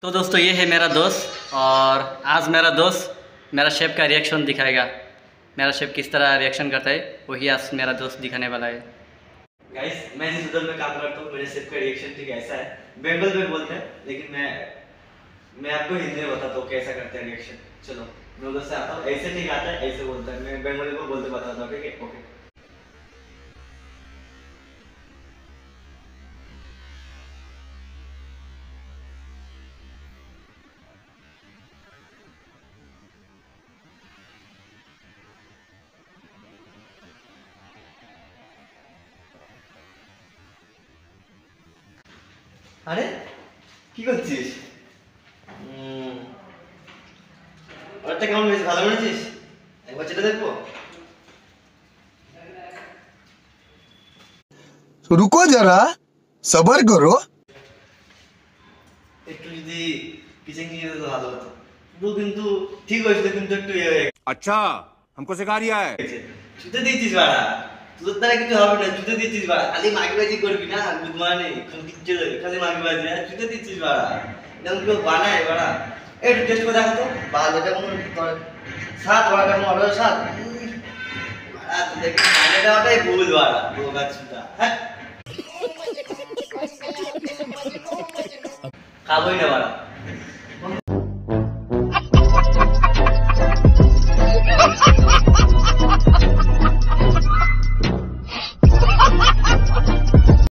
तो दोस्तों ये है मेरा दोस्त और आज मेरा दोस्त मेरा शेफ का रिएक्शन दिखाएगा। मेरा शेफ किस तरह रिएक्शन करता है वही आज मेरा दोस्त दिखाने वाला है। गाइस मैं जिस होटल में काम करता हूँ मेरे शेफ का रिएक्शन ठीक ऐसा है। बंगाल में बोलते हैं लेकिन मैं आपको हिंदी में बताता हूँ कैसा करते हैं रिएक्शन। चलो मैं उधर से आता हूँ, ऐसे ठीक आता है, ऐसे बोलता है। मैं बंगाली को बोलते बताता हूँ, ठीक है? ओके। আরে কি করছিস? ওটা কেমন হয়েছে? ভালো বানিয়েছিস? একবার চেটে দেখবো? रुको जरा सबर करो। একটু যদি কিচেন নিয়ে যেত ভালো হতো। পুরো কিন্তু ঠিক হয়েছিল কিন্তু একটু ইয়ে হয়ে अच्छा हमको सिखा रिया है। গেছে। ছুতে দিয়েছিস বাড়া, তোর দ্বারা কিছু হবে না। ছুতে দিচ্ছিস বাড়া, খালি মাগিবাজি করবি না। বুধমানে কিচ্ছু খালি মাগিবাজি, হ্যাঁ? ছুতে দিচ্ছিস বাড়া, এরকম কেউ বানায় বাড়া? একটু টেস্ট করে দেখো তো বাড়া, এটা কোনো স্বাদ বাড়া, কেমন অর্ডার স্বাদ বাড়া। তুই দেখি বানিয়ে দেওয়াটাই ভুল বাড়া, বোকা ছুটা, হ্যাঁ? খাবোই না বাড়া।